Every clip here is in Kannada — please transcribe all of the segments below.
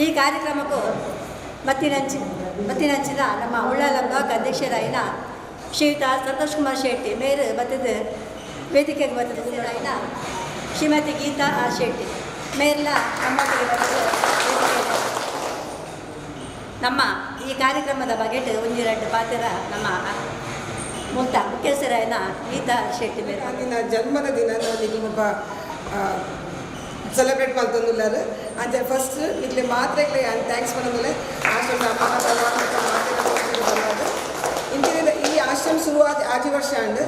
ಈ ಕಾರ್ಯಕ್ರಮಕ್ಕೂ ಮತ್ತಿನಂಚಿನ ನಮ್ಮ ಉಳ್ಳಾಲ ಬ್ಲಾಕ್ ಅಧ್ಯಕ್ಷರಾಯಿನ ಶ್ರೀಯುತ ಸಂತೋಷ್ ಕುಮಾರ್ ಶೆಟ್ಟಿ ಮೇಯರ್ ಮತ್ತದ ವೇದಿಕೆಗೆ ಮತ್ತದಾಯಿನ ಶ್ರೀಮತಿ ಗೀತಾ ಆರ್ ಶೆಟ್ಟಿ ಮೇಯರ್ಲ ನಮ್ಮ ಈ ಕಾರ್ಯಕ್ರಮದ ಬಗೆಟ್ ಒಂದೆರಡು ಪಾತ್ರ ನಮ್ಮ ಮುಖ್ಯಸ್ಥರಾಯಿನ ಗೀತಾ ಶೆಟ್ಟಿ ಮೇಯರ್ ನಿನ್ನ ಜನ್ಮದ ದಿನ ನಿಮ್ಮ ಸೆಲೆಬ್ರೇಟ್ ಮಾಡ್ತಂದುಲ್ಲಾರು ಅಂಚೆ ಫಸ್ಟ್ ನಿಕ್ಲೆ ಮಾತ್ರ ಥ್ಯಾಂಕ್ಸ್ ಮಾಡೋದಿಲ್ಲ ಆಶ್ರಮ ಇಂಚಿನ ಈ ಆಶ್ರಮ ಶುರುವಾದ ಆಜಿ ವರ್ಷ ಅಂಡ್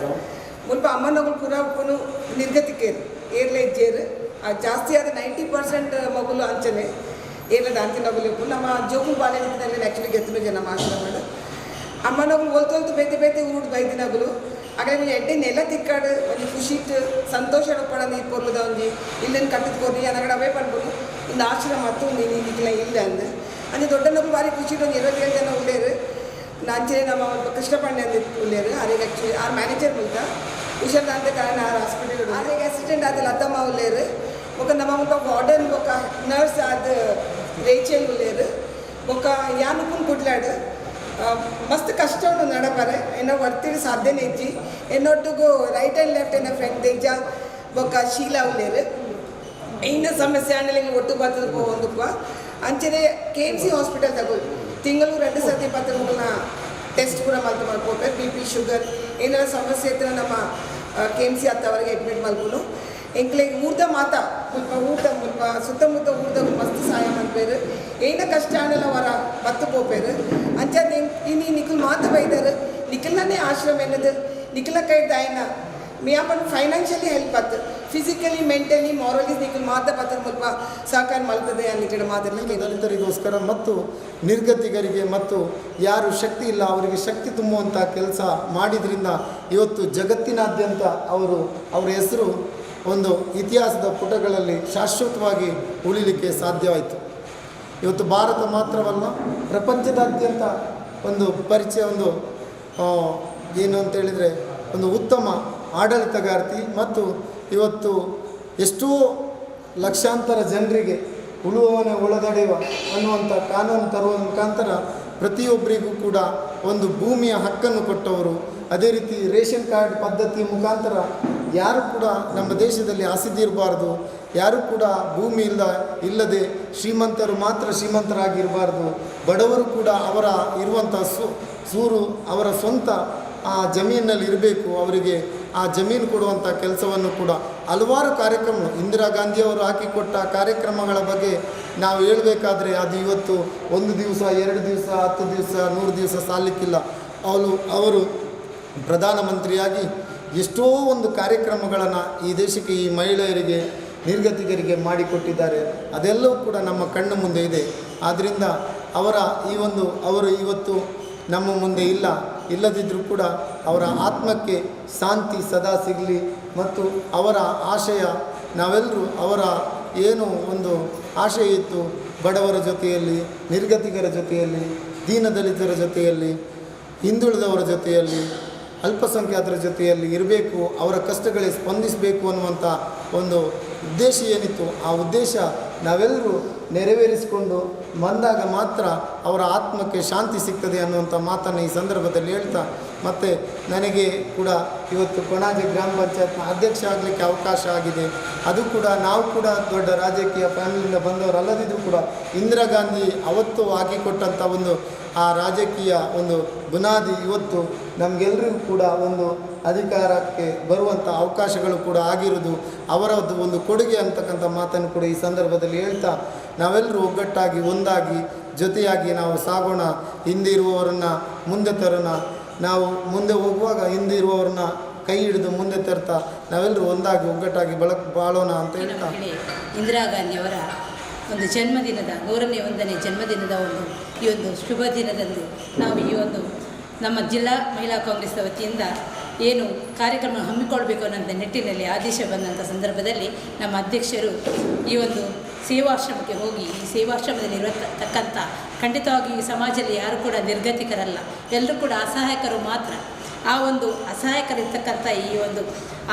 ಮುಲ್ಪ ಅಮ್ಮನಗಳು ಪೂರ ಉಪ್ಪುನು ನಿರ್ಗತಿಕೇರು ಏರ್ಲೆ ಇಜ್ಜೇರು ಜಾಸ್ತಿ ಆದ 90% ಮಗುಲು ಅಂಚನೆ ಏರ್ಲದ ಅಂಚಿನಗಳು ಉಪ್ಪು ನಮ್ಮ ಜೋಗು ಬಾಲ್ಯದಲ್ಲಿ ಆ್ಯಕ್ಚುಲಿ ಗೆತ್ತು ಜನ ನಮ್ಮ ಆಶ್ರಮ ಅಮ್ಮನಗಳು ಒಲ್ತೊಲ್ತು ಬೇತೆ ಬೇತೆ ಊಟ ಬೈದಿನಗಳು ಅಗಲೇ ಒಂದು ಎಡ್ಡೆ ನೆಲ ತಿಕ್ಕಾಡು ಒಂದು ಖುಷಿಟ್ ಸಂತೋಷ ಪಡೋದು ಈ ಪೊರ್ಲದ ಒಂದು ಇಲ್ಲೇನು ಕಟ್ಟಿದ್ ಕೊರ್ರಿ ಅನ್ನಗಡೆ ಅವೇ ಪಡ್ಬೋದು ಇಂದು ಆಶ್ರಮ ಮತ್ತು ನೀನಿಗಿಲ್ಲ ಇಲ್ಲ ಅಂದು ಅಂದರೆ ದೊಡ್ಡ ನಗು ಭಾರಿ ಖುಷಿಟ್ ಒಂದು 27 ಜನ ಉಳ್ಳೇರು ನಾಂಚೆ ನಮ್ಮ ಕೃಷ್ಣ ಪಾಂಡೆ ಅಂತ ಉಳ್ಳೇರು ಅವ್ರಿಗೆ ಆ್ಯಕ್ಚುಲಿ ಆರ್ ಮ್ಯಾನೇಜರ್ ಮೂಲಕ ಹುಷಾರ್ದಂತೆ ಕಾರಣ ಆರ್ ಹಾಸ್ಪಿಟಲ್ ಅವ್ರಿಗೆ ಅಸಿಸ್ಟೆಂಟ್ ಆದ ಲತಮ್ಮ ಉಳ್ಳೇರು ఒక ನಮ್ಮ ఒక ವಾರ್ಡನ್ ఒక ನರ್ಸ್ ಆದ ರೇಚಲ್ ಉಳ್ಳೇರು ఒక ಯಾನುಕುನ್ ಕುಡ್ಲಾಡು ಮಸ್ತ್ ಕಷ್ಟ ಉಂಟು ನಡಪಾರೆ ಏನೋ ವರ್ತಿಡು ಸಾಧ್ಯನೇ ಇಜ್ಜಿ ಎನ್ನೊಟ್ಟಿಗೂ ರೈಟ್ ಆ್ಯಂಡ್ ಲೆಫ್ಟ್ ಏನೋ ಫ್ರೆಂಡ್ ದೇಜ ಬೊಕ್ಕ ಶೀಲಾ ಉಳ್ಳೇರು ಇನ್ನು ಸಮಸ್ಯೆ ಆಂಡಲಿ ಒಟ್ಟು ಬರ್ತದ ಒಂದಪ್ಪ ಅಂಚನೆ KMC ಹಾಸ್ಪಿಟಲ್ ತಗೊಳ್ಳಿ ತಿಂಗಳು 2 ಸರ್ತಿ ಪತ್ರಗಳನ್ನ ಟೆಸ್ಟ್ ಕೂಡ ಮಾಡ್ಕೋಬೇಕು BP ಶುಗರ್ ಏನೆಲ್ಲ ಸಮಸ್ಯೆ ಇದ್ರೆ ನಮ್ಮ KMC ಹತ್ತವರೆಗೆ ಅಡ್ಮಿಟ್ ಮಾಡ್ಕೊಂಡು ಎಂಕ್ಲೆಗೆ ಊರ್ದ ಮಾತಾ ಮುಲ್ಪ ಊಟ ಮುಲ್ಪ ಸುತ್ತಮುತ್ತ ಊರ್ದ ಮಸ್ತ್ ಸಹಾಯ ಮಾಡ್ಬೇರು ಏನ ಕಷ್ಟ ಆಣಲ್ಲ ಅವರ ಬತ್ತು ಪೋಪೇರು ಅಂಚದ ಇನ್ನು ನಿಖಿಲ್ ಮಾತು ಬೈದರು ನಿಖಿಲ್ನೇ ಆಶ್ರಮ ಏನದು ನಿಖಿಲ ಕೈದ ಆಯ್ನ ಮೀ अपन ಫೈನಾನ್ಷಿಯಲಿ ಹೆಲ್ಪ್ ಆಯ್ತು ಫಿಸಿಕಲಿ ಮೆಂಟಲಿ ಮಾರಲಿ ನಿಖಿಲ್ ಮಾತ ಪತ್ರ ಮುಲ್ಪ ಸಹಕಾರ ಮಾಡ್ತದೆ ಅನ್ನಿಕಡೆ ಮಾತಲ್ಲಿ ದಲಿತರಿಗೋಸ್ಕರ ಮತ್ತು ನಿರ್ಗತಿಗರಿಗೆ ಮತ್ತು ಯಾರು ಶಕ್ತಿ ಇಲ್ಲ ಅವರಿಗೆ ಶಕ್ತಿ ತುಂಬುವಂಥ ಕೆಲಸ ಮಾಡಿದ್ರಿಂದ ಇವತ್ತು ಜಗತ್ತಿನಾದ್ಯಂತ ಅವರ ಹೆಸರು ಒಂದು ಇತಿಹಾಸದ ಪುಟಗಳಲ್ಲಿ ಶಾಶ್ವತವಾಗಿ ಉಳಿಲಿಕ್ಕೆ ಸಾಧ್ಯವಾಯಿತು. ಇವತ್ತು ಭಾರತ ಮಾತ್ರವಲ್ಲ ಪ್ರಪಂಚದಾದ್ಯಂತ ಒಂದು ಪರಿಚಯ ಒಂದು ಏನು ಅಂತೇಳಿದರೆ ಒಂದು ಉತ್ತಮ ಆಡಳಿತಗಾರ್ತಿ ಮತ್ತು ಇವತ್ತು ಎಷ್ಟೋ ಲಕ್ಷಾಂತರ ಜನರಿಗೆ ಉಳುವವನೇ ಉಳದಡೆಯುವ ಅನ್ನುವಂಥ ಕಾನೂನು ತರುವ ಮುಖಾಂತರ ಪ್ರತಿಯೊಬ್ಬರಿಗೂ ಕೂಡ ಒಂದು ಭೂಮಿಯ ಹಕ್ಕನ್ನು ಕೊಟ್ಟವರು. ಅದೇ ರೀತಿ ರೇಷನ್ ಕಾರ್ಡ್ ಪದ್ಧತಿ ಮುಖಾಂತರ ಯಾರು ಕೂಡ ನಮ್ಮ ದೇಶದಲ್ಲಿ ಹಸಿದು ಇರಬಾರ್ದು, ಯಾರು ಕೂಡ ಭೂಮಿ ಇಲ್ಲದೆ ಶ್ರೀಮಂತರು ಮಾತ್ರ ಶ್ರೀಮಂತರಾಗಿರಬಾರ್ದು, ಬಡವರು ಕೂಡ ಅವರ ಇರುವಂಥ ಸೂರು ಅವರ ಸ್ವಂತ ಆ ಜಮೀನಲ್ಲಿ ಇರಬೇಕು, ಅವರಿಗೆ ಆ ಜಮೀನು ಕೊಡುವಂಥ ಕೆಲಸವನ್ನು ಕೂಡ ಹಲವಾರು ಕಾರ್ಯಕ್ರಮಗಳು ಇಂದಿರಾ ಗಾಂಧಿಯವರು ಹಾಕಿಕೊಟ್ಟ ಕಾರ್ಯಕ್ರಮಗಳ ಬಗ್ಗೆ ನಾವು ಹೇಳಬೇಕಾದ್ರೆ ಅದು ಇವತ್ತು 1 ದಿವಸ 2 ದಿವಸ 10 ದಿವಸ 100 ದಿವಸ ಸಾಲಿಕ್ಕಿಲ್ಲ. ಅವರು ಪ್ರಧಾನಮಂತ್ರಿಯಾಗಿ ಎಷ್ಟೋ ಒಂದು ಕಾರ್ಯಕ್ರಮಗಳನ್ನು ಈ ದೇಶಕ್ಕೆ ಈ ಮಹಿಳೆಯರಿಗೆ ನಿರ್ಗತಿಕರಿಗೆ ಮಾಡಿಕೊಟ್ಟಿದ್ದಾರೆ. ಅದೆಲ್ಲವೂ ಕೂಡ ನಮ್ಮ ಕಣ್ಣು ಮುಂದೆ ಇದೆ. ಆದ್ದರಿಂದ ಅವರು ಇವತ್ತು ನಮ್ಮ ಮುಂದೆ ಇಲ್ಲದಿದ್ದರೂ ಕೂಡ ಅವರ ಆತ್ಮಕ್ಕೆ ಶಾಂತಿ ಸದಾ ಸಿಗಲಿ ಮತ್ತು ಅವರ ಆಶಯ ನಾವೆಲ್ಲರೂ ಅವರ ಏನು ಒಂದು ಆಶಯ ಇತ್ತು, ಬಡವರ ಜೊತೆಯಲ್ಲಿ, ನಿರ್ಗತಿಕರ ಜೊತೆಯಲ್ಲಿ, ದೀನದಲಿತರ ಜೊತೆಯಲ್ಲಿ, ಹಿಂದುಳಿದವರ ಜೊತೆಯಲ್ಲಿ, ಅಲ್ಪಸಂಖ್ಯಾತರ ಜೊತೆಯಲ್ಲಿ ಇರಬೇಕು, ಅವರ ಕಷ್ಟಗಳಿಗೆ ಸ್ಪಂದಿಸಬೇಕು ಅನ್ನುವಂಥ ಒಂದು ಉದ್ದೇಶ ಏನಿತ್ತು, ಆ ಉದ್ದೇಶ ನಾವೆಲ್ಲರೂ ನೆರವೇರಿಸಿಕೊಂಡು ಬಂದಾಗ ಮಾತ್ರ ಅವರ ಆತ್ಮಕ್ಕೆ ಶಾಂತಿ ಸಿಗ್ತದೆ ಅನ್ನುವಂಥ ಮಾತನ್ನು ಈ ಸಂದರ್ಭದಲ್ಲಿ ಹೇಳ್ತಾ, ಮತ್ತು ನನಗೆ ಕೂಡ ಇವತ್ತು ಕೊಣಾಜೆ ಗ್ರಾಮ ಪಂಚಾಯತ್ನ ಅಧ್ಯಕ್ಷ ಆಗಲಿಕ್ಕೆ ಅವಕಾಶ ಆಗಿದೆ. ಅದು ಕೂಡ ನಾವು ಕೂಡ ದೊಡ್ಡ ರಾಜಕೀಯ ಫ್ಯಾಮಿಲಿಯಿಂದ ಬಂದವರಲ್ಲದಿದ್ದರೂ ಕೂಡ ಇಂದಿರಾ ಗಾಂಧಿ ಅವತ್ತು ಹಾಕಿಕೊಟ್ಟಂಥ ಒಂದು ಆ ರಾಜಕೀಯ ಒಂದು ಬುನಾದಿ ಇವತ್ತು ನಮಗೆಲ್ಲರಿಗೂ ಕೂಡ ಒಂದು ಅಧಿಕಾರಕ್ಕೆ ಬರುವಂಥ ಅವಕಾಶಗಳು ಕೂಡ ಆಗಿರುವುದು ಅವರದ್ದು ಒಂದು ಕೊಡುಗೆ ಅಂತಕ್ಕಂಥ ಮಾತನ್ನು ಕೂಡ ಈ ಸಂದರ್ಭದಲ್ಲಿ ಹೇಳ್ತಾ, ನಾವೆಲ್ಲರೂ ಒಗ್ಗಟ್ಟಾಗಿ ಒಂದಾಗಿ ಜೊತೆಯಾಗಿ ನಾವು ಸಾಗೋಣ. ಹಿಂದೆ ಇರುವವರನ್ನು ಮುಂದೆ ತರೋಣ. ನಾವು ಮುಂದೆ ಹೋಗುವಾಗ ಹಿಂದೆ ಇರುವವರನ್ನ ಕೈ ಹಿಡಿದು ಮುಂದೆ ತರ್ತಾ ನಾವೆಲ್ಲರೂ ಒಂದಾಗಿ ಒಗ್ಗಟ್ಟಾಗಿ ಬಾಳೋಣ ಅಂತ ಹೇಳ್ತಾ, ಇಂದಿರಾ ಗಾಂಧಿಯವರ ಒಂದು ಜನ್ಮದಿನದ 101ನೇ ಜನ್ಮದಿನದ ಈ ಒಂದು ಶುಭ ದಿನದಂದು ನಾವು ಈ ಒಂದು ನಮ್ಮ ಜಿಲ್ಲಾ ಮಹಿಳಾ ಕಾಂಗ್ರೆಸ್ ವತಿಯಿಂದ ಏನು ಕಾರ್ಯಕ್ರಮ ಹಮ್ಮಿಕೊಳ್ಬೇಕು ಅನ್ನೋಂಥ ನಿಟ್ಟಿನಲ್ಲಿ ಆದೇಶ ಬಂದಂಥ ಸಂದರ್ಭದಲ್ಲಿ ನಮ್ಮ ಅಧ್ಯಕ್ಷರು ಈ ಒಂದು ಸೇವಾಶ್ರಮಕ್ಕೆ ಹೋಗಿ ಈ ಸೇವಾಶ್ರಮದಲ್ಲಿ ಇರತಕ್ಕಂಥ ಖಂಡಿತವಾಗಿ ಈ ಸಮಾಜದಲ್ಲಿ ಯಾರು ಕೂಡ ನಿರ್ಗತಿಕರಲ್ಲ, ಎಲ್ಲರೂ ಕೂಡ ಅಸಹಾಯಕರು ಮಾತ್ರ. ಆ ಒಂದು ಅಸಹಾಯಕರಿರ್ತಕ್ಕಂಥ ಈ ಒಂದು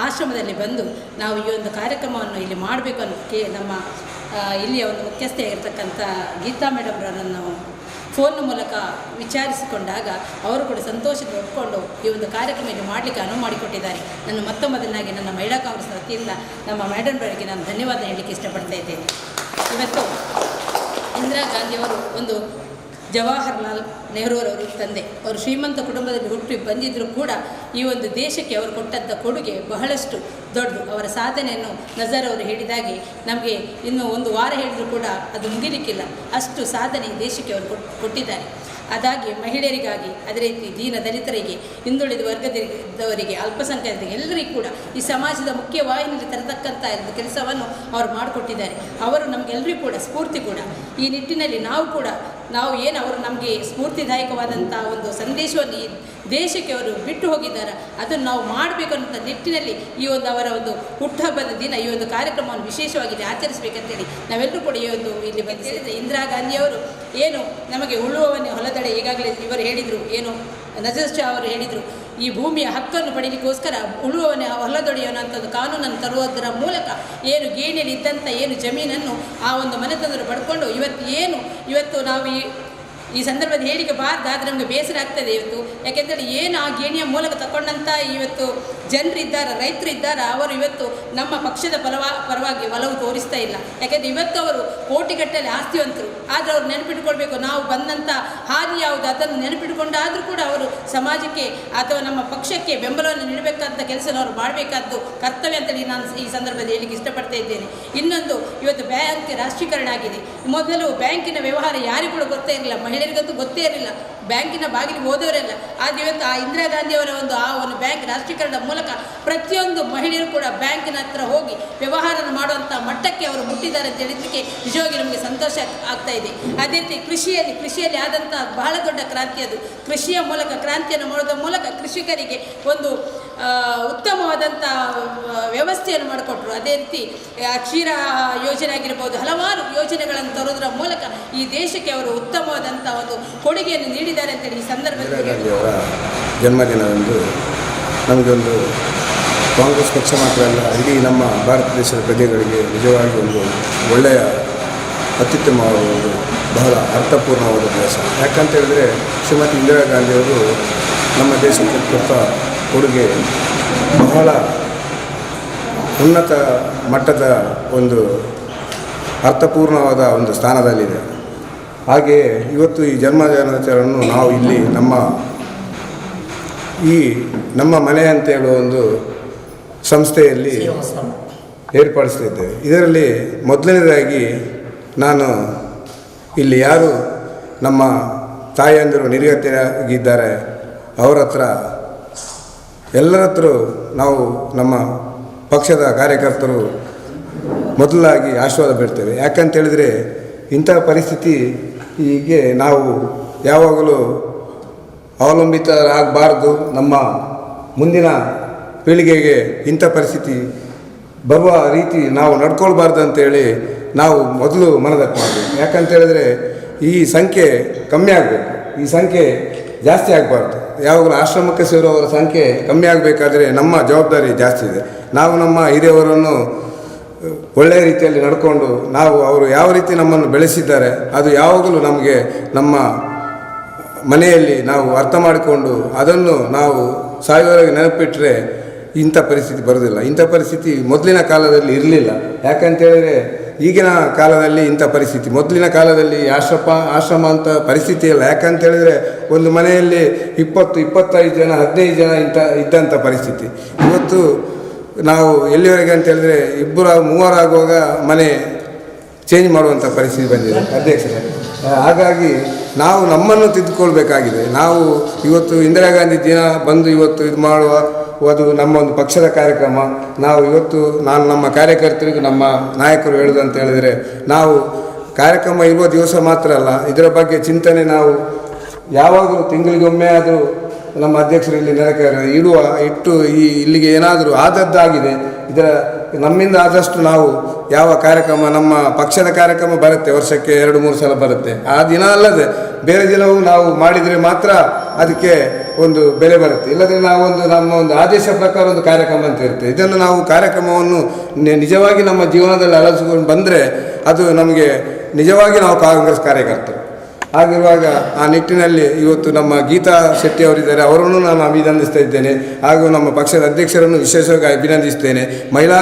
ಆಶ್ರಮದಲ್ಲಿ ಬಂದು ನಾವು ಈ ಒಂದು ಕಾರ್ಯಕ್ರಮವನ್ನು ಇಲ್ಲಿ ಮಾಡಬೇಕು ಅನ್ನೋದಕ್ಕೆ ನಮ್ಮ ಇಲ್ಲಿಯ ಒಂದು ಮುಖ್ಯಸ್ಥೆಯಾಗಿರ್ತಕ್ಕಂಥ ಗೀತಾ ಮೇಡಮ್ರನ್ನು ನಾವು ಫೋನ್ ಮೂಲಕ ವಿಚಾರಿಸಿಕೊಂಡಾಗ ಅವರು ಕೂಡ ಸಂತೋಷದಿಂದ ಒಪ್ಪಿಕೊಂಡು ಈ ಒಂದು ಕಾರ್ಯಕ್ರಮ ಇಲ್ಲಿ ಮಾಡಲಿಕ್ಕೆ ಅನುವು ಮಾಡಿಕೊಟ್ಟಿದ್ದಾರೆ. ನನ್ನ ಮೊದಲನಾಗಿ ನನ್ನ ಮಹಿಳಾ ಕಾಂಗ್ರೆಸ್ ವತಿಯಿಂದ ನಮ್ಮ ಮೇಡಮ್ಗಳಿಗೆ ನಾನು ಧನ್ಯವಾದ ಹೇಳಲಿಕ್ಕೆ ಇಷ್ಟಪಡ್ತಾ ಇದ್ದೇನೆ. ಇವತ್ತು ಇಂದಿರಾ ಗಾಂಧಿಯವರು ಒಂದು ಜವಾಹರ್ಲಾಲ್ ನೆಹರೂರವರು ತಂದೆ, ಅವರು ಶ್ರೀಮಂತ ಕುಟುಂಬದಲ್ಲಿ ಹುಟ್ಟಿ ಬಂದಿದ್ದರೂ ಕೂಡ ಈ ಒಂದು ದೇಶಕ್ಕೆ ಅವರು ಕೊಟ್ಟಂಥ ಕೊಡುಗೆ ಬಹಳಷ್ಟು ದೊಡ್ಡದು. ಅವರ ಸಾಧನೆಯನ್ನು ನಜರ್ ಅವರು ಹೇಳಿದಾಗೆ ನಮಗೆ ಇನ್ನು ಒಂದು ವಾರ ಹೇಳಿದರೂ ಕೂಡ ಅದು ಮುಗಿಲಿಕ್ಕಿಲ್ಲ, ಅಷ್ಟು ಸಾಧನೆ ದೇಶಕ್ಕೆ ಅವರು ಕೊಟ್ಟಿದ್ದಾರೆ. ಅದಾಗಿ ಮಹಿಳೆಯರಿಗಾಗಿ, ಅದೇ ರೀತಿ ದೀನ ದಲಿತರಿಗೆ, ಹಿಂದುಳಿದ ವರ್ಗದವರಿಗೆ, ಅಲ್ಪಸಂಖ್ಯಾತರಿಗೆ ಎಲ್ಲರಿಗೂ ಕೂಡ ಈ ಸಮಾಜದ ಮುಖ್ಯ ವಾಹಿನಿಯಲ್ಲಿ ತರತಕ್ಕಂಥ ಕೆಲಸವನ್ನು ಅವರು ಮಾಡಿಕೊಟ್ಟಿದ್ದಾರೆ. ಅವರು ನಮಗೆಲ್ಲರಿಗೂ ಕೂಡ ಸ್ಫೂರ್ತಿ ಕೂಡ. ಈ ನಿಟ್ಟಿನಲ್ಲಿ ನಾವು ಏನು ಅವರು ನಮಗೆ ಸ್ಫೂರ್ತಿದಾಯಕವಾದಂಥ ಒಂದು ಸಂದೇಶವನ್ನು ಈ ದೇಶಕ್ಕೆ ಅವರು ಬಿಟ್ಟು ಹೋಗಿದ್ದಾರೆ, ಅದನ್ನು ನಾವು ಮಾಡಬೇಕು ಅನ್ನೋ ನಿಟ್ಟಿನಲ್ಲಿ ಈ ಒಂದು ಅವರ ಒಂದು ಹುಟ್ಟುಹಬ್ಬದ ದಿನ ಈ ಒಂದು ಕಾರ್ಯಕ್ರಮವನ್ನು ವಿಶೇಷವಾಗಿ ಆಚರಿಸಬೇಕಂತೇಳಿ ನಾವೆಲ್ಲರೂ ಕೂಡ ಈ ಒಂದು ಇಲ್ಲಿ ಬಂದಿದ್ದೇವೆ. ಇಂದಿರಾ ಗಾಂಧಿಯವರು ಏನು ನಮಗೆ ಉಳುವವನೇ ಹೊಲದಡೆ, ಈಗಾಗಲೇ ಇವರು ಹೇಳಿದರು, ಏನು ನಜರ್ ಶಾ ಅವರು ಹೇಳಿದರು, ಈ ಭೂಮಿಯ ಹಕ್ಕನ್ನು ಪಡೀಲಿಕ್ಕೋಸ್ಕರ ಉಳುವವನೇ ಹೊಲದೊಡೆಯುವಂಥದ್ದು ಕಾನೂನನ್ನು ತರುವುದರ ಮೂಲಕ ಏನು ಗೇಣಿಯಲ್ಲಿ ಇದ್ದಂಥ ಏನು ಜಮೀನನ್ನು ಆ ಒಂದು ಮನೆತನರು ಪಡ್ಕೊಂಡು ಇವತ್ತು ನಾವು ಈ ಸಂದರ್ಭದಲ್ಲಿ ಹೇಳಿಕೆ ಬಾರ್ದು, ಆದರೆ ನಮಗೆ ಬೇಸರ ಆಗ್ತದೆ ಇವತ್ತು. ಯಾಕೆಂದರೆ ಏನು ಆ ಗೇಣಿಯ ಮೂಲಕ ತಗೊಂಡಂಥ ಇವತ್ತು ಜನರಿದ್ದಾರೆ, ರೈತರಿದ್ದಾರೆ, ಅವರು ಇವತ್ತು ನಮ್ಮ ಪಕ್ಷದ ಪರವಾಗಿ ಒಲವು ತೋರಿಸ್ತಾ ಇಲ್ಲ. ಯಾಕೆಂದರೆ ಇವತ್ತು ಅವರು ಕೋಟಿಗಟ್ಟಲೆ ಆಸ್ತಿವಂತರು, ಆದರೆ ಅವರು ನೆನಪಿಟ್ಕೊಳ್ಬೇಕು, ನಾವು ಬಂದಂಥ ಹಾದಿ ಯಾವುದು ಅದನ್ನು ನೆನಪಿಟ್ಕೊಂಡಾದರೂ ಕೂಡ ಅವರು ಸಮಾಜಕ್ಕೆ ಅಥವಾ ನಮ್ಮ ಪಕ್ಷಕ್ಕೆ ಬೆಂಬಲವನ್ನು ನೀಡಬೇಕಂತ ಕೆಲಸನ ಅವರು ಮಾಡಬೇಕಾದ್ದು ಕರ್ತವ್ಯ ಅಂತೇಳಿ ನಾನು ಈ ಸಂದರ್ಭದಲ್ಲಿ ಹೇಳಲಿಕ್ಕೆ ಇಷ್ಟಪಡ್ತಾ ಇದ್ದೇನೆ. ಇನ್ನೊಂದು, ಇವತ್ತು ಬ್ಯಾಂಕ್ ರಾಷ್ಟ್ರೀಕರಣ ಆಗಿದೆ. ಮೊದಲು ಬ್ಯಾಂಕಿನ ವ್ಯವಹಾರ ಯಾರಿಗೂ ಕೂಡ ಗೊತ್ತೇ ಇರಲಿಲ್ಲ, ಮಹಿಳೆಯರಿಗಂತೂ ಗೊತ್ತೇ ಇರಲಿಲ್ಲ, ಬ್ಯಾಂಕಿನ ಬಾಗಿಲಿಗೆ ಹೋದವರೆಲ್ಲ. ಆದರೆ ಇವತ್ತು ಆ ಇಂದಿರಾ ಗಾಂಧಿಯವರ ಒಂದು ಬ್ಯಾಂಕ್ ರಾಷ್ಟ್ರೀಕರಣದ ಮೂಲಕ ಪ್ರತಿಯೊಂದು ಮಹಿಳೆಯರು ಕೂಡ ಬ್ಯಾಂಕಿನ ಹತ್ರ ಹೋಗಿ ವ್ಯವಹಾರ ಮಾಡುವಂಥ ಮಟ್ಟಕ್ಕೆ ಅವರು ಮುಟ್ಟಿದ್ದಾರೆ ಅಂತ ಹೇಳಿದ್ದಕ್ಕೆ ನಿಜವಾಗಿ ನಮಗೆ ಸಂತೋಷ ಆಗ್ತಾ ಇದೆ. ಅದೇ ರೀತಿ ಕೃಷಿಯಲ್ಲಿ ಆದಂಥ ಬಹಳ ದೊಡ್ಡ ಕ್ರಾಂತಿ ಅದು. ಕೃಷಿಯ ಮೂಲಕ ಕ್ರಾಂತಿಯನ್ನು ಮಾಡೋದ್ರ ಮೂಲಕ ಕೃಷಿಕರಿಗೆ ಒಂದು ಉತ್ತಮವಾದಂಥ ವ್ಯವಸ್ಥೆಯನ್ನು ಮಾಡಿಕೊಟ್ರು. ಅದೇ ರೀತಿ ಕ್ಷೀರ ಯೋಜನೆ ಆಗಿರ್ಬೋದು, ಹಲವಾರು ಯೋಜನೆಗಳನ್ನು ತರೋದ್ರ ಮೂಲಕ ಈ ದೇಶಕ್ಕೆ ಅವರು ಉತ್ತಮವಾದಂಥ ಒಂದು ಕೊಡುಗೆಯನ್ನು ನೀಡಿದ್ದಾರೆ ಅಂತೇಳಿ ಈ ಸಂದರ್ಭದಲ್ಲಿ ಅವರ ಜನ್ಮದಿನದಂದು ನಮಗೊಂದು ಕಾಂಗ್ರೆಸ್ ಪಕ್ಷ ಮಾತ್ರ ಅಲ್ಲ, ಇಡೀ ನಮ್ಮ ಭಾರತ ದೇಶದ ಪ್ರಜೆಗಳಿಗೆ ನಿಜವಾಗಿ ಒಂದು ಒಳ್ಳೆಯ ಅತ್ಯುತ್ತಮವಾದ ಒಂದು ಬಹಳ ಅರ್ಥಪೂರ್ಣವಾದ ದಿವಸ. ಯಾಕಂತ ಹೇಳಿದ್ರೆ ಶ್ರೀಮತಿ ಇಂದಿರಾ ಗಾಂಧಿಯವರು ನಮ್ಮ ದೇಶಕ್ಕೆ ಕೊಟ್ಟ ಕೊಡುಗೆ ಬಹಳ ಉನ್ನತ ಮಟ್ಟದ ಒಂದು ಅರ್ಥಪೂರ್ಣವಾದ ಒಂದು ಸ್ಥಾನದಲ್ಲಿದೆ. ಹಾಗೆಯೇ ಇವತ್ತು ಈ ಜನ್ಮದಿನಾಚರಣೆಯನ್ನು ನಾವು ಇಲ್ಲಿ ನಮ್ಮ ಮನೆ ಅಂತ ಹೇಳುವ ಒಂದು ಸಂಸ್ಥೆಯಲ್ಲಿ ಏರ್ಪಡಿಸ್ತಿದ್ದೇವೆ. ಇದರಲ್ಲಿ ಮೊದಲನೇದಾಗಿ ನಾನು ಇಲ್ಲಿ ಯಾರು ನಮ್ಮ ತಾಯಂದಿರು ನಿರ್ಗತಿಯಾಗಿದ್ದಾರೆ ಅವರ ಹತ್ರ ಎಲ್ಲರ ಹತ್ರ ನಾವು ನಮ್ಮ ಪಕ್ಷದ ಕಾರ್ಯಕರ್ತರು ಮೊದಲಾಗಿ ಆಶೀರ್ವಾದ ಬೇಡ್ತೇವೆ. ಯಾಕಂತೇಳಿದರೆ ಇಂಥ ಪರಿಸ್ಥಿತಿ ಹೀಗೆ ನಾವು ಯಾವಾಗಲೂ ಅವಲಂಬಿತರಾಗಬಾರ್ದು. ನಮ್ಮ ಮುಂದಿನ ಪೀಳಿಗೆಗೆ ಇಂಥ ಪರಿಸ್ಥಿತಿ ಬರುವ ರೀತಿ ನಾವು ನಡ್ಕೊಳ್ಬಾರ್ದು ಅಂತೇಳಿ ನಾವು ಮೊದಲು ಮನದಟ್ಟು ಮಾಡಬೇಕು. ಯಾಕಂತೇಳಿದರೆ ಈ ಸಂಖ್ಯೆ ಕಮ್ಮಿ ಆಗಬೇಕು, ಈ ಸಂಖ್ಯೆ ಜಾಸ್ತಿ ಆಗಬಾರ್ದು. ಯಾವಾಗಲೂ ಆಶ್ರಮಕ್ಕೆ ಸೇರುವವರ ಸಂಖ್ಯೆ ಕಮ್ಮಿ ಆಗಬೇಕಾದ್ರೆ ನಮ್ಮ ಜವಾಬ್ದಾರಿ ಜಾಸ್ತಿ ಇದೆ. ನಾವು ನಮ್ಮ ಹಿರಿಯವರನ್ನು ಒಳ್ಳೆಯ ರೀತಿಯಲ್ಲಿ ನಡ್ಕೊಂಡು ನಾವು ಅವರು ಯಾವ ರೀತಿ ನಮ್ಮನ್ನು ಬೆಳೆಸಿದ್ದಾರೆ ಅದು ಯಾವಾಗಲೂ ನಮಗೆ ನಮ್ಮ ಮನೆಯಲ್ಲಿ ನಾವು ಅರ್ಥ ಮಾಡಿಕೊಂಡು ಅದನ್ನು ನಾವು ಸಾಯುವವರೆಗೆ ನೆನಪಿಟ್ಟರೆ ಇಂಥ ಪರಿಸ್ಥಿತಿ ಬರೋದಿಲ್ಲ. ಇಂಥ ಪರಿಸ್ಥಿತಿ ಮೊದಲಿನ ಕಾಲದಲ್ಲಿ ಇರಲಿಲ್ಲ. ಯಾಕಂತೇಳಿದರೆ ಈಗಿನ ಕಾಲದಲ್ಲಿ ಇಂಥ ಪರಿಸ್ಥಿತಿ, ಮೊದಲಿನ ಕಾಲದಲ್ಲಿ ಆಶ್ರಮ ಅಂತ ಪರಿಸ್ಥಿತಿ ಇಲ್ಲ. ಯಾಕಂತೇಳಿದರೆ ಒಂದು ಮನೆಯಲ್ಲಿ 20-25 ಜನ 15 ಜನ ಇದ್ದಂಥ ಪರಿಸ್ಥಿತಿ. ಇವತ್ತು ನಾವು ಎಲ್ಲಿವರೆಗೆ ಅಂತೇಳಿದರೆ 2-3 ಆಗುವಾಗ ಮನೆ ಚೇಂಜ್ ಮಾಡುವಂಥ ಪರಿಸ್ಥಿತಿ ಬಂದಿದೆ ಅಧ್ಯಕ್ಷರೇ. ಹಾಗಾಗಿ ನಾವು ನಮ್ಮನ್ನು ತಿದ್ದುಕೊಳ್ಬೇಕಾಗಿದೆ. ನಾವು ಇವತ್ತು ಇಂದಿರಾ ಗಾಂಧಿ ದಿನ ಬಂದು ಇವತ್ತು ಇದು ಮಾಡುವ ಅದು ನಮ್ಮ ಒಂದು ಪಕ್ಷದ ಕಾರ್ಯಕ್ರಮ. ನಾವು ಇವತ್ತು ನಾನು ನಮ್ಮ ಕಾರ್ಯಕರ್ತರಿಗೂ ನಮ್ಮ ನಾಯಕರು ಹೇಳೋದಂತ ಹೇಳಿದರೆ ನಾವು ಕಾರ್ಯಕ್ರಮ ಇರುವ ದಿವಸ ಮಾತ್ರ ಅಲ್ಲ, ಇದರ ಬಗ್ಗೆ ಚಿಂತನೆ ನಾವು ಯಾವಾಗಲೂ ತಿಂಗಳಿಗೊಮ್ಮೆ ಆದರೂ ನಮ್ಮ ಅಧ್ಯಕ್ಷರು ಇಲ್ಲಿ ಇಟ್ಟು ಇಲ್ಲಿಗೆ ಏನಾದರೂ ಆದದ್ದಾಗಿದೆ ಇದರ ನಮ್ಮಿಂದ ಆದಷ್ಟು ನಾವು ಯಾವ ಕಾರ್ಯಕ್ರಮ ನಮ್ಮ ಪಕ್ಷದ ಕಾರ್ಯಕ್ರಮ ಬರುತ್ತೆ, ವರ್ಷಕ್ಕೆ 2-3 ಸಲ ಬರುತ್ತೆ. ಆ ದಿನ ಅಲ್ಲದೆ ಬೇರೆ ದಿನವೂ ನಾವು ಮಾಡಿದರೆ ಮಾತ್ರ ಅದಕ್ಕೆ ಒಂದು ಬೆಲೆ ಬರುತ್ತೆ. ಇಲ್ಲದ್ರೆ ನಮ್ಮ ಒಂದು ಆದೇಶ ಪ್ರಕಾರ ಒಂದು ಕಾರ್ಯಕ್ರಮ ಅಂತ ಇರುತ್ತೆ. ಇದನ್ನು ನಾವು ಕಾರ್ಯಕ್ರಮವನ್ನು ನಿಜವಾಗಿ ನಮ್ಮ ಜೀವನದಲ್ಲಿ ಅಳವಡಿಸಿಕೊಂಡು ಬಂದರೆ ಅದು ನಮಗೆ ನಿಜವಾಗಿ ನಾವು ಕಾಂಗ್ರೆಸ್ ಕಾರ್ಯಕರ್ತರು. ಹಾಗಿರುವಾಗ ಆ ನಿಟ್ಟಿನಲ್ಲಿ ಇವತ್ತು ನಮ್ಮ ಗೀತಾ ಶೆಟ್ಟಿ ಅವರಿದ್ದಾರೆ, ಅವರನ್ನು ನಾನು ಅಭಿನಂದಿಸ್ತಾ ಇದ್ದೇನೆ. ಹಾಗೂ ನಮ್ಮ ಪಕ್ಷದ ಅಧ್ಯಕ್ಷರನ್ನು ವಿಶೇಷವಾಗಿ ಅಭಿನಂದಿಸ್ತೇನೆ, ಮಹಿಳಾ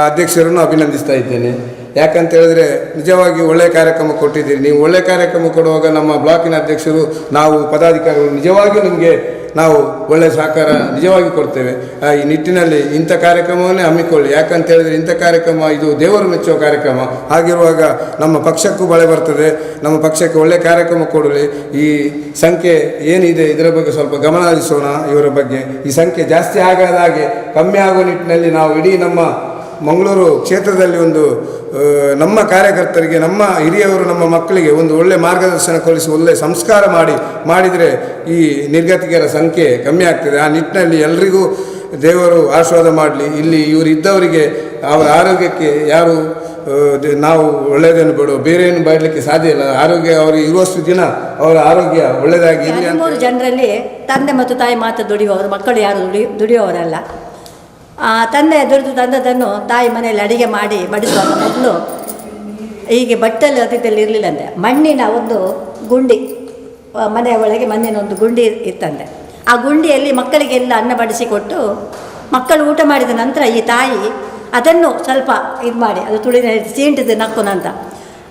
ಅಧ್ಯಕ್ಷರನ್ನು ಅಭಿನಂದಿಸ್ತಾ ಇದ್ದೇನೆ. ಯಾಕಂತೇಳಿದ್ರೆ ನಿಜವಾಗಿ ಒಳ್ಳೆಯ ಕಾರ್ಯಕ್ರಮ ಕೊಟ್ಟಿದ್ದೀರಿ. ನೀವು ಒಳ್ಳೆಯ ಕಾರ್ಯಕ್ರಮ ಕೊಡುವಾಗ ನಮ್ಮ ಬ್ಲಾಕಿನ ಅಧ್ಯಕ್ಷರು ನಾವು ಪದಾಧಿಕಾರಿಗಳು ನಿಜವಾಗಿಯೂ ನಿಮಗೆ ನಾವು ಒಳ್ಳೆಯ ಸಹಕಾರ ನಿಜವಾಗಿ ಕೊಡ್ತೇವೆ. ಈ ನಿಟ್ಟಿನಲ್ಲಿ ಇಂಥ ಕಾರ್ಯಕ್ರಮವನ್ನೇ ಹಮ್ಮಿಕೊಳ್ಳಿ. ಯಾಕಂತೇಳಿದರೆ ಇಂಥ ಕಾರ್ಯಕ್ರಮ ಇದು ದೇವರು ಮೆಚ್ಚುವ ಕಾರ್ಯಕ್ರಮ. ಹಾಗಿರುವಾಗ ನಮ್ಮ ಪಕ್ಷಕ್ಕೂ ಬಳೆ ಬರ್ತದೆ, ನಮ್ಮ ಪಕ್ಷಕ್ಕೆ ಒಳ್ಳೆಯ ಕಾರ್ಯಕ್ರಮ ಕೊಡಲಿ. ಈ ಸಂಖ್ಯೆ ಏನಿದೆ ಇದರ ಬಗ್ಗೆ ಸ್ವಲ್ಪ ಗಮನ ಹರಿಸೋಣ. ಇವರ ಬಗ್ಗೆ ಈ ಸಂಖ್ಯೆ ಜಾಸ್ತಿ ಆಗದ ಹಾಗೆ ಕಮ್ಮಿ ಆಗುವ ನಿಟ್ಟಿನಲ್ಲಿ ನಾವು ಇಡೀ ನಮ್ಮ ಮಂಗಳೂರು ಕ್ಷೇತ್ರದಲ್ಲಿ ಒಂದು ನಮ್ಮ ಕಾರ್ಯಕರ್ತರಿಗೆ, ನಮ್ಮ ಹಿರಿಯವರು, ನಮ್ಮ ಮಕ್ಕಳಿಗೆ ಒಂದು ಒಳ್ಳೆಯ ಮಾರ್ಗದರ್ಶನ ಕಲಿಸಿ ಒಳ್ಳೆಯ ಸಂಸ್ಕಾರ ಮಾಡಿದರೆ ಈ ನಿರ್ಗತಿಕರ ಸಂಖ್ಯೆ ಕಮ್ಮಿ ಆಗ್ತದೆ. ಆ ನಿಟ್ಟಿನಲ್ಲಿ ಎಲ್ರಿಗೂ ದೇವರು ಆಶೀರ್ವಾದ ಮಾಡಲಿ. ಇಲ್ಲಿ ಇವರು ಇದ್ದವರಿಗೆ ಅವರ ಆರೋಗ್ಯಕ್ಕೆ ಯಾರು ನಾವು ಒಳ್ಳೆಯದನ್ನು ಬಿಡೋ ಬೇರೆ ಏನು ಬರಲಿಕ್ಕೆ ಸಾಧ್ಯ ಇಲ್ಲ. ಆರೋಗ್ಯ ಅವರಿಗೆ ಇರುವಷ್ಟು ದಿನ ಅವರ ಆರೋಗ್ಯ ಒಳ್ಳೆಯದಾಗಿ ಇರಲಿ. 13 ಜನರಲ್ಲಿ ತಂದೆ ಮತ್ತು ತಾಯಿ ಮಾತ್ರ ದುಡಿಯುವವರು, ಮಕ್ಕಳು ಯಾರು ದುಡಿಯುವವರಲ್ಲ. ತಂದೆ ದುಡಿದು ತಂದದನ್ನು ತಾಯಿ ಮನೆಯಲ್ಲಿ ಅಡಿಗೆ ಮಾಡಿ ಬಡಿಸುವಾಗ ಮೊದಲು ಹೀಗೆ ಬಟ್ಟಲು ಅತಿಥಿಯಲ್ಲಿ ಇರಲಿಲ್ಲಂತೆ, ಮಣ್ಣಿನ ಒಂದು ಗುಂಡಿ, ಮನೆಯ ಒಳಗೆ ಮಣ್ಣಿನ ಒಂದು ಗುಂಡಿ ಇತ್ತಂತೆ. ಆ ಗುಂಡಿಯಲ್ಲಿ ಮಕ್ಕಳಿಗೆಲ್ಲ ಅನ್ನ ಬಡಿಸಿಕೊಟ್ಟು ಮಕ್ಕಳು ಊಟ ಮಾಡಿದ ನಂತರ ಈ ತಾಯಿ ಅದನ್ನು ಸ್ವಲ್ಪ ಇದು ಮಾಡಿ ಅದು ತುಳಿದ ಸೀಂಟಿದ್ದು ನಕ್ಕುನಂತ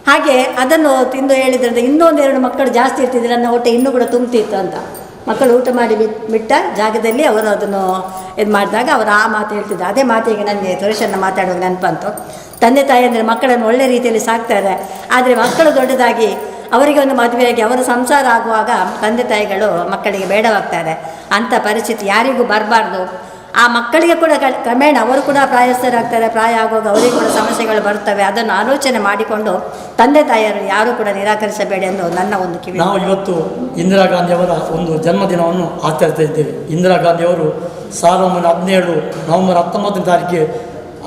ಹಾಗೆ ಅದನ್ನು ತಿಂದು ಹೇಳಿದ್ರಿಂದ ಇನ್ನೊಂದು 2 ಮಕ್ಕಳು ಜಾಸ್ತಿ ಇರ್ತಿದ್ರು, ನನ್ನ ಹೊಟ್ಟೆ ಇನ್ನೂ ಕೂಡ ತುಂಬ್ತಿತ್ತು ಅಂತ. ಮಕ್ಕಳು ಊಟ ಮಾಡಿ ಬಿಟ್ಟ ಜಾಗದಲ್ಲಿ ಅವರು ಅದನ್ನು ಇದು ಮಾಡಿದಾಗ ಅವರು ಆ ಮಾತು ಹೇಳ್ತಿದ್ರು. ಅದೇ ಮಾತಿಗೆ ನನಗೆ ಸುರೇಶನ್ನ ಮಾತಾಡುವಾಗ ನೆನಪಂತು. ತಂದೆ ತಾಯಿ ಅಂದರೆ ಮಕ್ಕಳನ್ನು ಒಳ್ಳೆ ರೀತಿಯಲ್ಲಿ ಸಾಕ್ತಾರೆ, ಆದರೆ ಮಕ್ಕಳು ದೊಡ್ಡದಾಗಿ ಅವರಿಗೆ ಒಂದು ಮದುವೆಯಾಗಿ ಅವರ ಸಂಸಾರ ಆಗುವಾಗ ತಂದೆ ತಾಯಿಗಳು ಮಕ್ಕಳಿಗೆ ಬೇಡವಾಗ್ತಾರೆ. ಅಂಥ ಪರಿಸ್ಥಿತಿ ಯಾರಿಗೂ ಬರಬಾರ್ದು. ಆ ಮಕ್ಕಳಿಗೆ ಕೂಡ ಕ್ರಮೇಣ ಅವರು ಕೂಡ ಪ್ರಾಯಸ್ಥರಾಗ್ತಾರೆ, ಪ್ರಾಯ ಆಗುವಾಗ ಅವರಿಗೆ ಕೂಡ ಸಮಸ್ಯೆಗಳು ಬರ್ತವೆ. ಅದನ್ನು ಆಲೋಚನೆ ಮಾಡಿಕೊಂಡು ತಂದೆ ತಾಯಿಯರು ಯಾರೂ ಕೂಡ ನಿರಾಕರಿಸಬೇಡಿ ಎಂದು ನನ್ನ ಒಂದು ಕಿವಿ. ನಾವು ಇವತ್ತು ಇಂದಿರಾ ಗಾಂಧಿಯವರ ಒಂದು ಜನ್ಮದಿನವನ್ನು ಆಚರಿಸ್ತಾ ಇದ್ದೇವೆ. ಇಂದಿರಾ ಗಾಂಧಿಯವರು 1917 ನವೆಂಬರ್ 19ನೇ ತಾರೀಕಿಗೆ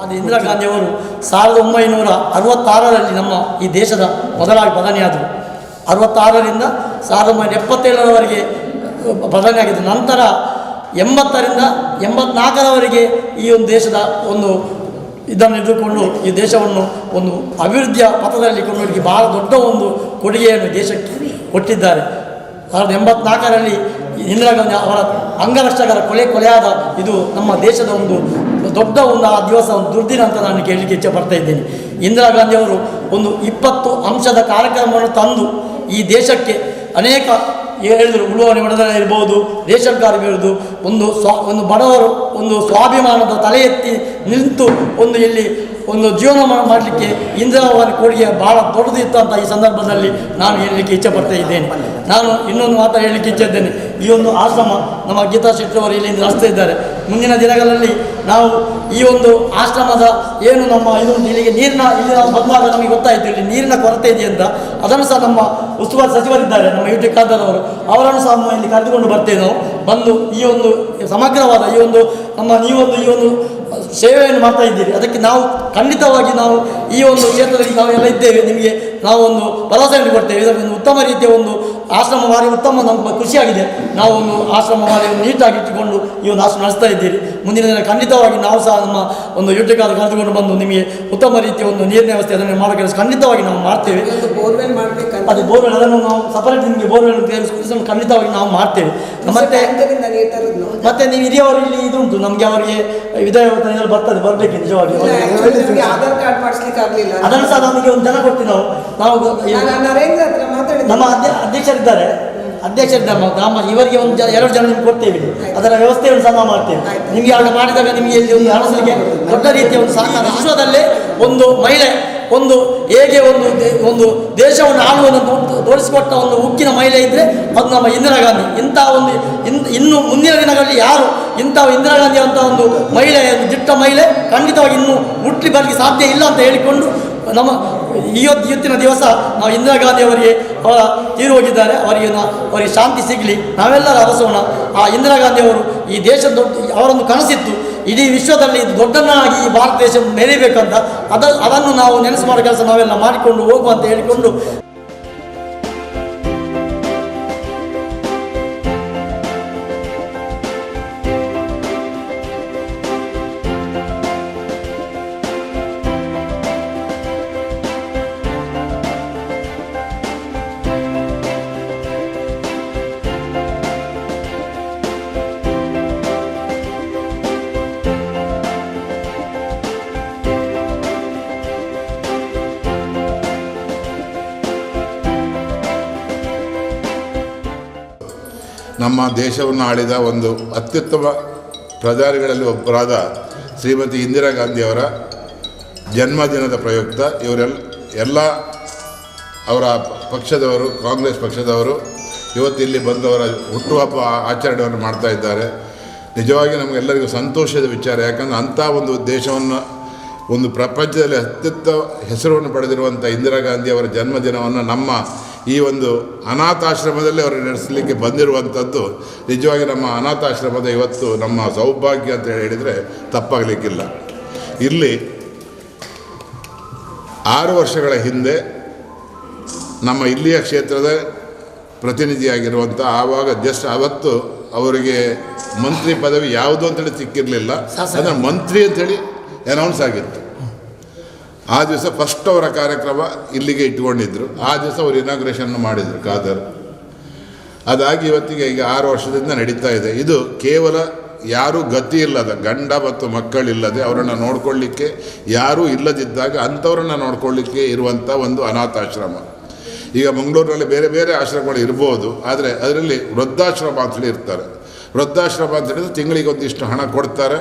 ಅದು ಇಂದಿರಾ ಗಾಂಧಿಯವರು 1966ರಲ್ಲಿ ನಮ್ಮ ಈ ದೇಶದ ಮೊದಲಾಗಿ ಪ್ರಧಾನಿಯಾದರು. 66ರಿಂದ 1977ರವರೆಗೆ ಪ್ರಧಾನಿಯಾಗಿದ್ದರು. ನಂತರ 80ರಿಂದ 84ರವರೆಗೆ ಈ ಒಂದು ದೇಶದ ಒಂದು ಇದನ್ನು ಹಿಡಿದುಕೊಂಡು ಈ ದೇಶವನ್ನು ಒಂದು ಅಭಿವೃದ್ಧಿಯ ಪಥದಲ್ಲಿ ಕೊಂಡೋಗಿ ಬಹಳ ದೊಡ್ಡ ಒಂದು ಕೊಡುಗೆಯನ್ನು ದೇಶಕ್ಕೆ ಕೊಟ್ಟಿದ್ದಾರೆ. 1984ರಲ್ಲಿ ಇಂದಿರಾ ಗಾಂಧಿ ಅವರ ಅಂಗರಕ್ಷಕರ ಕೊಲೆಯಾದ ಇದು ನಮ್ಮ ದೇಶದ ಒಂದು ದೊಡ್ಡ ಒಂದು ಆ ದಿವಸ ಒಂದು ದುರ್ದಿನ ಅಂತ ನಾನು ಕೇಳಲಿಕ್ಕೆ ಇಚ್ಛೆಪಡ್ತಾ ಇದ್ದೇನೆ. ಇಂದಿರಾ ಗಾಂಧಿಯವರು ಒಂದು 20 ಅಂಶದ ಕಾರ್ಯಕ್ರಮವನ್ನು ತಂದು ಈ ದೇಶಕ್ಕೆ ಅನೇಕ ಹೇಳಿದರು, ಉಳುವನೆ ಮನದನ ಇರ್ಬೋದು, ರೇಷನ್ ಕಾರ್ಡ್ ಇರ್ಬೋದು, ಒಂದು ಬಡವರು ಒಂದು ಸ್ವಾಭಿಮಾನದ ತಲೆ ಎತ್ತಿ ನಿಂತು ಒಂದು ಇಲ್ಲಿ ಒಂದು ಜೀವನ ಮಾಡಲಿಕ್ಕೆ ಇಂದಿರಾವಾರಿ ಕೊಡುಗೆ ಭಾಳ ದೊಡ್ಡದಿತ್ತು ಅಂತ ಈ ಸಂದರ್ಭದಲ್ಲಿ ನಾನು ಹೇಳಲಿಕ್ಕೆ ಇಚ್ಛೆಪಡ್ತಾ ಇದ್ದೇನೆ. ನಾನು ಇನ್ನೊಂದು ಮಾತು ಹೇಳಲಿಕ್ಕೆ ಇಚ್ಛೆ ಇದ್ದೇನೆ. ಈ ಒಂದು ಆಶ್ರಮ ನಮ್ಮ ಗೀತಾ ಶೆಟ್ಟಿ ಅವರು ಇಲ್ಲಿಂದ ನಡೆಸ್ತಾ ಇದ್ದಾರೆ. ಮುಂದಿನ ದಿನಗಳಲ್ಲಿ ನಾವು ಈ ಒಂದು ಆಶ್ರಮದ ಏನು ನಮ್ಮ ಇದೊಂದು ಇಲ್ಲಿಗೆ ಇಲ್ಲಿ ನಾವು ಬಂದಾಗ ನಮಗೆ ಗೊತ್ತಾಯಿತು ಇಲ್ಲಿ ನೀರಿನ ಕೊರತೆ ಇದೆ ಅಂತ. ಅದನ್ನು ಸಹ ನಮ್ಮ ಉಸ್ತುವಾರಿ ಸಚಿವರಿದ್ದಾರೆ ನಮ್ಮ ಯು ಟಿ ಖಾದರ್ ಅವರು, ಅವರನ್ನು ಸಹ ಇಲ್ಲಿ ಕರೆದುಕೊಂಡು ಬರ್ತೇವೆ. ನಾವು ಬಂದು ಈ ಒಂದು ಸಮಗ್ರವಾದ ಈ ಒಂದು ನೀವೊಂದು ಈ ಒಂದು ಸೇವೆಯನ್ನು ಮಾಡ್ತಾ ಇದ್ದೀರಿ, ಅದಕ್ಕೆ ನಾವು ಖಂಡಿತವಾಗಿ ನಾವು ಈ ಒಂದು ಕ್ಷೇತ್ರದಲ್ಲಿ ನಾವೆಲ್ಲ ಇದ್ದೇವೆ, ನಿಮಗೆ ನಾವು ಒಂದು ಭರವಸೆಯನ್ನು ಕೊಡ್ತೇವೆ. ಇದನ್ನು ಉತ್ತಮ ರೀತಿಯ ಒಂದು ಆಶ್ರಮ ಭಾರಿ ಉತ್ತಮ ನಮಗೆ ಖುಷಿಯಾಗಿದೆ. ನಾವು ಒಂದು ಆಶ್ರಮ ಭಾರಿಯನ್ನು ನೀಟಾಗಿ ಇಟ್ಟುಕೊಂಡು ಈ ಒಂದು ಆಶ್ರಮ ನಡೆಸ್ತಾ ಇದ್ದೀರಿ. ಮುಂದಿನ ದಿನ ಖಂಡಿತವಾಗಿ ನಾವು ಸಹ ನಮ್ಮ ಒಂದು ಯುಟಿಕಾದ ಕರೆದುಕೊಂಡು ಬಂದು ನಿಮಗೆ ಉತ್ತಮ ರೀತಿಯ ಒಂದು ನೀರಿನ ವ್ಯವಸ್ಥೆ ಅದನ್ನು ಮಾಡೋ ಕೆಲಸ ಖಂಡಿತವಾಗಿ ನಾವು ಮಾಡ್ತೇವೆ. ಬೋರ್ವೆಲ್ ಮಾಡಬೇಕಂತ ಅದು ಬೋರ್ವೆಲ್ ಅದನ್ನು ನಾವು ಸಪರೇಟ್ ನಿಮಗೆ ಬೋರ್ವೆಲ್ ಖಂಡಿತವಾಗಿ ನಾವು ಮಾಡ್ತೇವೆ. ಮತ್ತೆ ನೀವು ಹಿರಿಯವರು ಇಲ್ಲಿ ಇದು ಉಂಟು ನಮಗೆ ಅವರಿಗೆ ವಿಧೇಯತೆ ಬರ್ತದೆ ಬರಬೇಕು ನಿಜವಾಗಿ. ಆಧಾರ್ ಕಾರ್ಡ್ ಮಾಡಿಸ್ಲಿಕ್ಕೆ ಆಗಲಿಲ್ಲ, ಅದನ್ನು ಸಹ ನಮಗೆ ಒಂದು ಜನ ಕೊಡ್ತೀವಿ ನಾವು ನರೇಂದ್ರ ಹತ್ರ ಮಾತಾಡಿದ್ದೆ. ನಮ್ಮ ಅಧ್ಯಕ್ಷರಿದ್ದಾರೆ ಗ್ರಾಮ ಇವರಿಗೆ ಒಂದು 2 ಜನ ನಿಮ್ಗೆ ಕೊಡ್ತೇವೆ. ಅದರ ವ್ಯವಸ್ಥೆಯನ್ನು ಸಹ ನಾವು ಮಾಡ್ತೇವೆ. ನಿಮಗೆ ಆಗ ಮಾಡಿದಾಗ ನಿಮಗೆ ಇಲ್ಲಿ ಒಂದು ಹಣಸಲಿಕ್ಕೆ ದೊಡ್ಡ ರೀತಿಯ ಒಂದು ಸಹಕಾರ. ವಿಶ್ವದಲ್ಲೇ ಒಂದು ಮಹಿಳೆ ಒಂದು ಹೇಗೆ ಒಂದು ದೇಶವನ್ನು ಆಳುವುದನ್ನು ತೋರಿಸಿಕೊಟ್ಟ ಒಂದು ಉಕ್ಕಿನ ಮಹಿಳೆ ಇದ್ದರೆ ಅದು ನಮ್ಮ ಇಂದಿರಾ ಗಾಂಧಿ. ಇಂಥ ಒಂದು ಇನ್ನು ಮುಂದಿನ ದಿನಗಳಲ್ಲಿ ಯಾರು ಇಂಥ ಇಂದಿರಾ ಗಾಂಧಿ ಅಂತ ಒಂದು ಮಹಿಳೆ, ದಿಟ್ಟ ಮಹಿಳೆ ಖಂಡಿತವಾಗಿ ಇನ್ನೂ ಹುಟ್ಟಿ ಬರಲಿಕ್ಕೆ ಸಾಧ್ಯ ಇಲ್ಲ ಅಂತ ಹೇಳಿಕೊಂಡು ನಮ್ಮ ಇವತ್ತಿನ ದಿವಸ ನಾವು ಇಂದಿರಾ ಗಾಂಧಿ ಅವರಿಗೆ ತೀರು ಹೋಗಿದ್ದಾರೆ. ಅವರಿಗೆ ಶಾಂತಿ ಸಿಗಲಿ, ನಾವೆಲ್ಲರೂ ಅರಸೋಣ. ಆ ಇಂದಿರಾ ಗಾಂಧಿ ಅವರು ಈ ದೇಶ ಅವರೊಂದು ಕನಸಿತ್ತು, ಇಡೀ ವಿಶ್ವದಲ್ಲಿ ಇದು ದೊಡ್ಡನಾಗಿ ಈ ಭಾರತ ದೇಶ ಮೆರೀಬೇಕಂತ. ಅದನ್ನು ನಾವು ನೆನಸು ಮಾಡೋ ಕೆಲಸ ನಾವೆಲ್ಲ ಮಾಡಿಕೊಂಡು ಹೋಗುವ ಅಂತ ಹೇಳಿಕೊಂಡು ನಮ್ಮ ದೇಶವನ್ನು ಆಳಿದ ಒಂದು ಅತ್ಯುತ್ತಮ ಪ್ರಧಾನಿಗಳಲ್ಲಿ ಒಬ್ಬರಾದ ಶ್ರೀಮತಿ ಇಂದಿರಾ ಗಾಂಧಿಯವರ ಜನ್ಮದಿನದ ಪ್ರಯುಕ್ತ ಎಲ್ಲ ಅವರ ಪಕ್ಷದವರು, ಕಾಂಗ್ರೆಸ್ ಪಕ್ಷದವರು ಇವತ್ತು ಇಲ್ಲಿ ಬಂದವರ ಹುಟ್ಟುಹಬ್ಬ ಆಚರಣೆಯನ್ನು ಮಾಡ್ತಾ ಇದ್ದಾರೆ. ನಿಜವಾಗಿ ನಮಗೆಲ್ಲರಿಗೂ ಸಂತೋಷದ ವಿಚಾರ. ಯಾಕಂದರೆ ಅಂಥ ಒಂದು ದೇಶವನ್ನು ಒಂದು ಪ್ರಪಂಚದಲ್ಲಿ ಅತ್ಯುತ್ತಮ ಹೆಸರನ್ನು ಪಡೆದಿರುವಂಥ ಇಂದಿರಾ ಗಾಂಧಿಯವರ ಜನ್ಮದಿನವನ್ನು ನಮ್ಮ ಈ ಒಂದು ಅನಾಥಾಶ್ರಮದಲ್ಲಿ ಅವರು ನಡೆಸಲಿಕ್ಕೆ ಬಂದಿರುವಂಥದ್ದು ನಿಜವಾಗಿ ನಮ್ಮ ಅನಾಥಾಶ್ರಮದ ಇವತ್ತು ನಮ್ಮ ಸೌಭಾಗ್ಯ ಅಂತ ಹೇಳಿದರೆ ತಪ್ಪಾಗಲಿಕ್ಕಿಲ್ಲ. ಇಲ್ಲಿ 6 ವರ್ಷಗಳ ಹಿಂದೆ ನಮ್ಮ ಇಲ್ಲಿಯ ಕ್ಷೇತ್ರದ ಪ್ರತಿನಿಧಿಯಾಗಿರುವಂಥ ಆವಾಗ ಅವತ್ತು ಅವರಿಗೆ ಮಂತ್ರಿ ಪದವಿ ಯಾವುದು ಅಂತೇಳಿ ಸಿಕ್ಕಿರಲಿಲ್ಲ. ಅಂದರೆ ಮಂತ್ರಿ ಅಂಥೇಳಿ ಅನೌನ್ಸ್ ಆಗಿತ್ತು. ಆ ದಿವಸ ಫಸ್ಟ್ ಅವರ ಕಾರ್ಯಕ್ರಮ ಇಲ್ಲಿಗೆ ಇಟ್ಕೊಂಡಿದ್ರು. ಆ ದಿವಸ ಅವರು ಇನಾಗ್ರೇಷನ್ ಮಾಡಿದರು ಖಾದರ್. ಅದಾಗಿ ಇವತ್ತಿಗೆ ಈಗ 6 ವರ್ಷದಿಂದ ನಡೀತಾ ಇದೆ. ಇದು ಕೇವಲ ಯಾರೂ ಗತಿ ಇಲ್ಲದ ಗಂಡ ಮತ್ತು ಮಕ್ಕಳಿಲ್ಲದೆ ಅವರನ್ನು ನೋಡ್ಕೊಳ್ಳಿಕ್ಕೆ ಯಾರೂ ಇಲ್ಲದಿದ್ದಾಗ ಅಂಥವ್ರನ್ನ ನೋಡ್ಕೊಳ್ಳಿಕ್ಕೆ ಇರುವಂಥ ಒಂದು ಅನಾಥಾಶ್ರಮ. ಈಗ ಮಂಗಳೂರಿನಲ್ಲಿ ಬೇರೆ ಬೇರೆ ಆಶ್ರಮಗಳು ಇರ್ಬೋದು, ಆದರೆ ಅದರಲ್ಲಿ ವೃದ್ಧಾಶ್ರಮ ಅಂತೇಳಿ ಇರ್ತಾರೆ. ವೃದ್ಧಾಶ್ರಮ ಅಂತ ಹೇಳಿದ್ರೆ ತಿಂಗಳಿಗೆ ಒಂದಿಷ್ಟು ಹಣ ಕೊಡ್ತಾರೆ,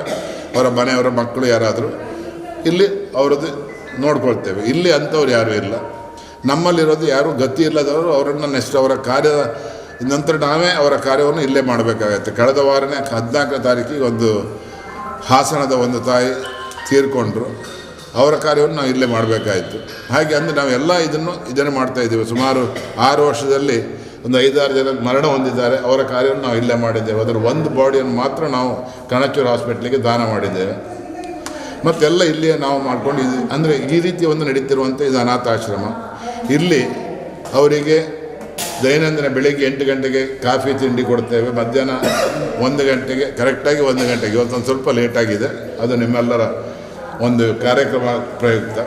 ಅವರ ಮನೆಯವರ ಮಕ್ಕಳು ಯಾರಾದರೂ ಇಲ್ಲಿ ಅವರದ್ದು ನೋಡ್ಕೊಳ್ತೇವೆ. ಇಲ್ಲಿ ಅಂಥವ್ರು ಯಾರೂ ಇಲ್ಲ. ನಮ್ಮಲ್ಲಿರೋದು ಯಾರೂ ಗತಿ ಇಲ್ಲದವರು ಅವರನ್ನು ನೆಕ್ಸ್ಟ್ ಅವರ ಕಾರ್ಯದ ನಂತರ ನಾವೇ ಅವರ ಕಾರ್ಯವನ್ನು ಇಲ್ಲೇ ಮಾಡಬೇಕಾಗತ್ತೆ. ಕಳೆದ ವಾರನೇ 14ನೇ ತಾರೀಕಿಗೆ ಒಂದು ಹಾಸನದ ಒಂದು ತಾಯಿ ತೀರ್ಕೊಂಡ್ರು. ಅವರ ಕಾರ್ಯವನ್ನು ನಾವು ಇಲ್ಲೇ ಮಾಡಬೇಕಾಯಿತು. ಹಾಗೆ ಅಂದರೆ ನಾವೆಲ್ಲ ಇದನ್ನು ಮಾಡ್ತಾಯಿದ್ದೀವಿ. ಸುಮಾರು 6 ವರ್ಷದಲ್ಲಿ ಒಂದು 5-6 ಜನ ಮರಣ ಹೊಂದಿದ್ದಾರೆ. ಅವರ ಕಾರ್ಯವನ್ನು ನಾವು ಇಲ್ಲೇ ಮಾಡಿದ್ದೇವೆ. ಅದರ ಒಂದು ಬಾಡಿಯನ್ನು ಮಾತ್ರ ನಾವು ಕಣಚೂರು ಹಾಸ್ಪಿಟ್ಲಿಗೆ ದಾನ ಮಾಡಿದ್ದೇವೆ. ಮತ್ತೆಲ್ಲ ಇಲ್ಲಿಯೇ ನಾವು ಮಾಡ್ಕೊಂಡು ಅಂದರೆ ಈ ರೀತಿ ಒಂದು ನಡೀತಿರುವಂಥ ಇದು ಅನಾಥಾಶ್ರಮ. ಇಲ್ಲಿ ಅವರಿಗೆ ದೈನಂದಿನ ಬೆಳಿಗ್ಗೆ 8 ಗಂಟೆಗೆ ಕಾಫಿ ತಿಂಡಿ ಕೊಡ್ತೇವೆ. ಮಧ್ಯಾಹ್ನ 1 ಗಂಟೆಗೆ ಕರೆಕ್ಟಾಗಿ 1 ಗಂಟೆಗೆ, ಇವತ್ತೊಂದು ಸ್ವಲ್ಪ ಲೇಟಾಗಿದೆ, ಅದು ನಿಮ್ಮೆಲ್ಲರ ಒಂದು ಕಾರ್ಯಕ್ರಮ ಪ್ರಯುಕ್ತ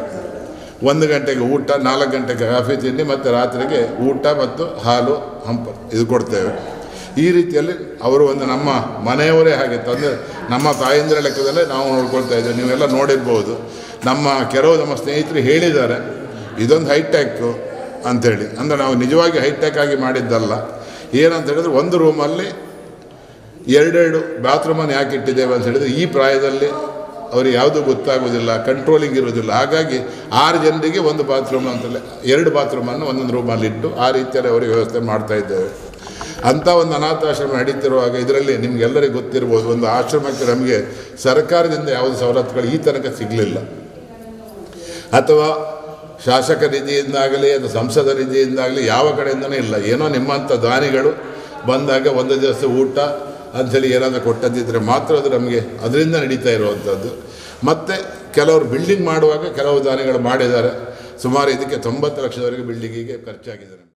1 ಗಂಟೆಗೆ ಊಟ, 4 ಗಂಟೆಗೆ ಕಾಫಿ ತಿಂಡಿ, ಮತ್ತು ರಾತ್ರಿಗೆ ಊಟ ಮತ್ತು ಹಾಲು ಇದು ಕೊಡ್ತೇವೆ. ಈ ರೀತಿಯಲ್ಲಿ ಅವರು ಒಂದು ನಮ್ಮ ಮನೆಯವರೇ ಹಾಗೆ ತಂದರೆ ನಮ್ಮ ತಾಯಂದಿರ ಲೆಕ್ಕದಲ್ಲೇ ನಾವು ನೋಡ್ಕೊಳ್ತಾ ಇದ್ದೇವೆ. ನೀವೆಲ್ಲ ನೋಡಿರ್ಬೋದು. ಕೆಲವು ನಮ್ಮ ಸ್ನೇಹಿತರು ಹೇಳಿದ್ದಾರೆ ಇದೊಂದು ಹೈಟೆಕ್ ಅಂಥೇಳಿ. ಅಂದರೆ ನಾವು ನಿಜವಾಗಿ ಹೈಟೆಕ್ ಆಗಿ ಮಾಡಿದ್ದಲ್ಲ. ಏನಂತ ಹೇಳಿದ್ರೆ ಒಂದು ರೂಮಲ್ಲಿ ಎರಡೆರಡು ಬಾತ್ರೂಮನ್ನು ಯಾಕೆ ಇಟ್ಟಿದ್ದೇವೆ ಅಂತ ಹೇಳಿದರೆ ಈ ಪ್ರಾಯದಲ್ಲಿ ಅವ್ರಿಗೆ ಯಾವುದೂ ಗೊತ್ತಾಗೋದಿಲ್ಲ, ಕಂಟ್ರೋಲಿಂಗ್ ಇರೋದಿಲ್ಲ. ಹಾಗಾಗಿ 6 ಜನರಿಗೆ ಒಂದು ಬಾತ್ರೂಮ್ ಅಂತಲೇ 2 ಬಾತ್ರೂಮನ್ನು ಒಂದೊಂದು ರೂಮಲ್ಲಿ ಇಟ್ಟು ಆ ರೀತಿಯಲ್ಲಿ ಅವರಿಗೆ ವ್ಯವಸ್ಥೆ ಮಾಡ್ತಾ ಇದ್ದೇವೆ. ಅಂಥ ಒಂದು ಅನಾಥಾಶ್ರಮ ನಡೀತಿರುವಾಗ ಇದರಲ್ಲಿ ನಿಮಗೆಲ್ಲರಿಗೂ ಗೊತ್ತಿರ್ಬೋದು, ಒಂದು ಆಶ್ರಮಕ್ಕೆ ನಮಗೆ ಸರ್ಕಾರದಿಂದ ಯಾವುದೇ ಸವಲತ್ತುಗಳು ಈ ತನಕ ಸಿಗಲಿಲ್ಲ. ಅಥವಾ ಶಾಸಕ ನಿಧಿಯಿಂದಾಗಲಿ ಅಥವಾ ಸಂಸದ ನಿಧಿಯಿಂದಾಗಲಿ ಯಾವ ಕಡೆಯಿಂದನೇ ಇಲ್ಲ. ಏನೋ ನಿಮ್ಮಂಥ ದಾನಿಗಳು ಬಂದಾಗ ಒಂದು ದಿವಸ ಊಟ ಅಂಥೇಳಿ ಏನಾದರೂ ಕೊಟ್ಟದ್ದಿದ್ದರೆ ಮಾತ್ರ ಅದು ನಮಗೆ ಅದರಿಂದ ನಡೀತಾ ಇರುವಂಥದ್ದು. ಮತ್ತು ಕೆಲವರು ಬಿಲ್ಡಿಂಗ್ ಮಾಡುವಾಗ ಕೆಲವು ದಾನಿಗಳು ಮಾಡಿದ್ದಾರೆ. ಸುಮಾರು ಇದಕ್ಕೆ 90 ಲಕ್ಷದವರೆಗೆ ಬಿಲ್ಡಿಂಗಿಗೆ ಖರ್ಚಾಗಿದೆ.